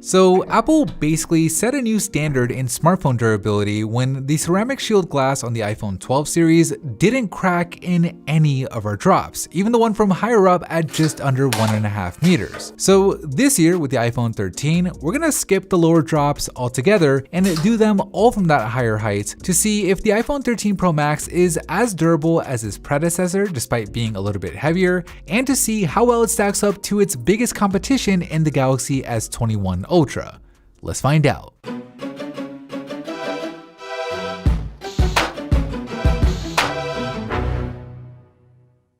So Apple basically set a new standard in smartphone durability when the ceramic shield glass on the iPhone 12 series didn't crack in any of our drops, even the one from higher up at just under 1.5 meters. So this year with the iPhone 13, we're gonna skip the lower drops altogether and do them all from that higher height to see if the iPhone 13 Pro Max is as durable as its predecessor despite being a little bit heavier, and to see how well it stacks up to its biggest competition in the Galaxy S21 Ultra. Let's find out.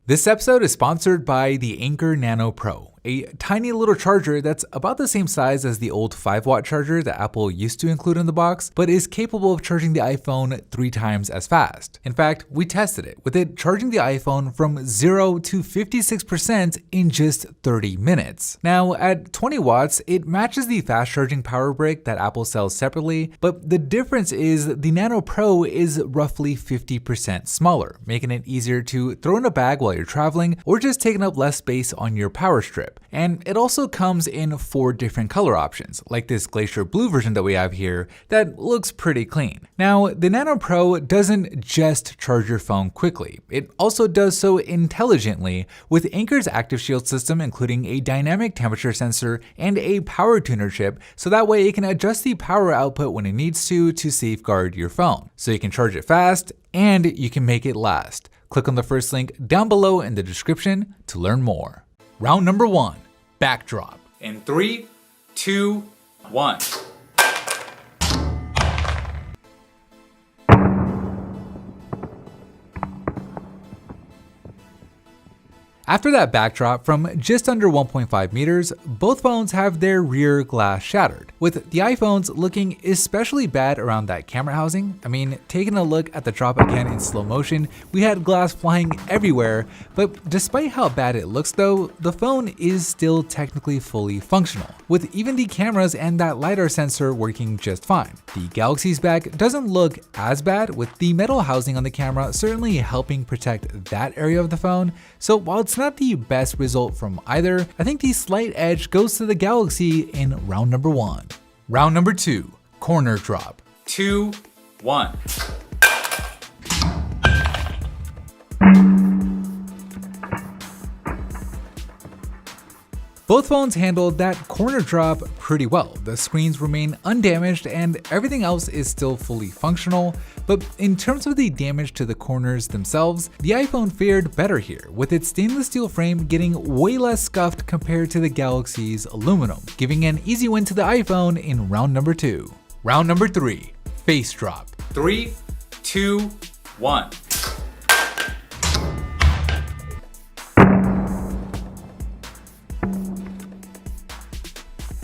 This episode is sponsored by the Anker Nano Pro, a tiny little charger that's about the same size as the old 5-watt charger that Apple used to include in the box, but is capable of charging the iPhone 3 times as fast. In fact, we tested it, with it charging the iPhone from 0 to 56% in just 30 minutes. Now, at 20 watts, it matches the fast charging power brick that Apple sells separately, but the difference is the Nano Pro is roughly 50% smaller, making it easier to throw in a bag while you're traveling or just taking up less space on your power strip. And it also comes in 4 different color options, like this glacier blue version that we have here that looks pretty clean. Now, the Nano Pro doesn't just charge your phone quickly, it also does so intelligently with Anker's Active Shield system, including a dynamic temperature sensor and a power tuner chip, so that way it can adjust the power output when it needs to safeguard your phone. So you can charge it fast and you can make it last. Click on the first link down below in the description to learn more. Round number 1, backdrop. In 3, 2, 1. After that backdrop from just under 1.5 meters, both phones have their rear glass shattered, with the iPhones looking especially bad around that camera housing. I mean, taking a look at the drop again in slow motion, we had glass flying everywhere, but despite how bad it looks though, the phone is still technically fully functional, with even the cameras and that LiDAR sensor working just fine. The Galaxy's back doesn't look as bad, with the metal housing on the camera certainly helping protect that area of the phone, so while it's not the best result from either, I think the slight edge goes to the Galaxy in round number 1. Round number 2, corner drop. 2, 1. Both phones handled that corner drop pretty well. The screens remain undamaged and everything else is still fully functional, but in terms of the damage to the corners themselves, the iPhone fared better here, with its stainless steel frame getting way less scuffed compared to the Galaxy's aluminum, giving an easy win to the iPhone in round number 2. Round number 3, face drop. 3, 2, 1.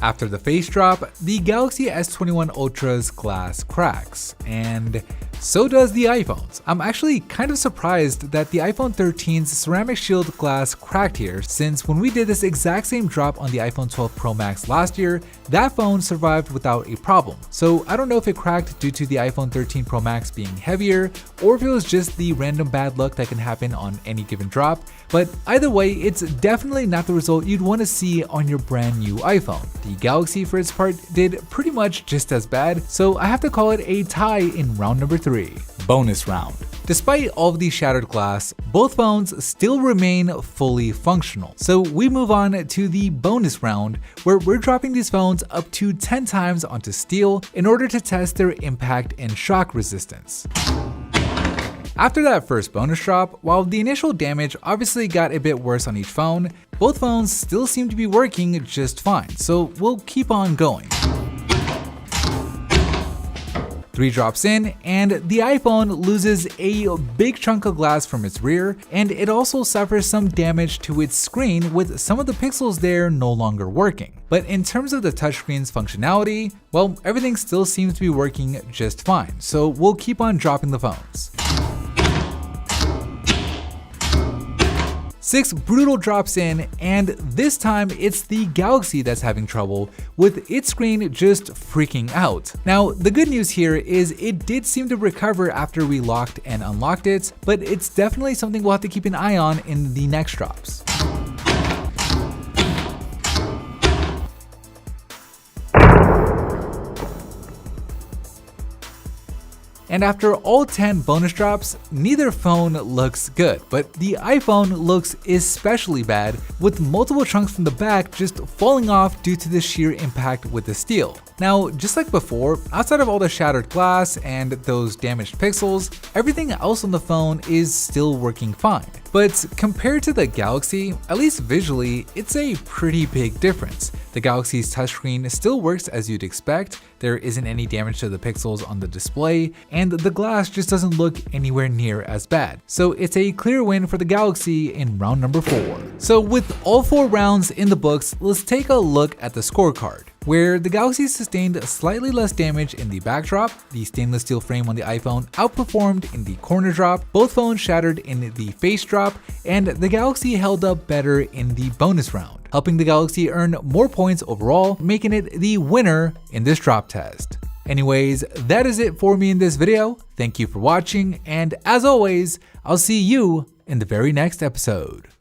After the face drop, the Galaxy S21 Ultra's glass cracks, and so does the iPhone's. I'm actually kind of surprised that the iPhone 13's ceramic shield glass cracked here, since when we did this exact same drop on the iPhone 12 Pro Max last year, that phone survived without a problem. So I don't know if it cracked due to the iPhone 13 Pro Max being heavier, or if it was just the random bad luck that can happen on any given drop, but either way, it's definitely not the result you'd want to see on your brand new iPhone. The Galaxy, for its part, did pretty much just as bad, so I have to call it a tie in round number 3. Bonus round. Despite all of the shattered glass, both phones still remain fully functional. So we move on to the bonus round, where we're dropping these phones up to 10 times onto steel in order to test their impact and shock resistance. After that first bonus drop, while the initial damage obviously got a bit worse on each phone, both phones still seem to be working just fine, so we'll keep on going. 3 drops in, and the iPhone loses a big chunk of glass from its rear, and it also suffers some damage to its screen, with some of the pixels there no longer working. But in terms of the touchscreen's functionality, well, everything still seems to be working just fine, so we'll keep on dropping the phones. 6 brutal drops in, and this time it's the Galaxy that's having trouble, with its screen just freaking out. Now, the good news here is it did seem to recover after we locked and unlocked it, but it's definitely something we'll have to keep an eye on in the next drops. And after all 10 bonus drops, neither phone looks good, but the iPhone looks especially bad, with multiple chunks from the back just falling off due to the sheer impact with the steel. Now, just like before, outside of all the shattered glass and those damaged pixels, everything else on the phone is still working fine. But compared to the Galaxy, at least visually, it's a pretty big difference. The Galaxy's touchscreen still works as you'd expect, there isn't any damage to the pixels on the display, and the glass just doesn't look anywhere near as bad. So it's a clear win for the Galaxy in round number 4. So with all 4 rounds in the books, let's take a look at the scorecard, where the Galaxy sustained slightly less damage in the backdrop, the stainless steel frame on the iPhone outperformed in the corner drop, both phones shattered in the face drop, and the Galaxy held up better in the bonus round, helping the Galaxy earn more points overall, making it the winner in this drop test. Anyways, that is it for me in this video. Thank you for watching, and as always, I'll see you in the very next episode.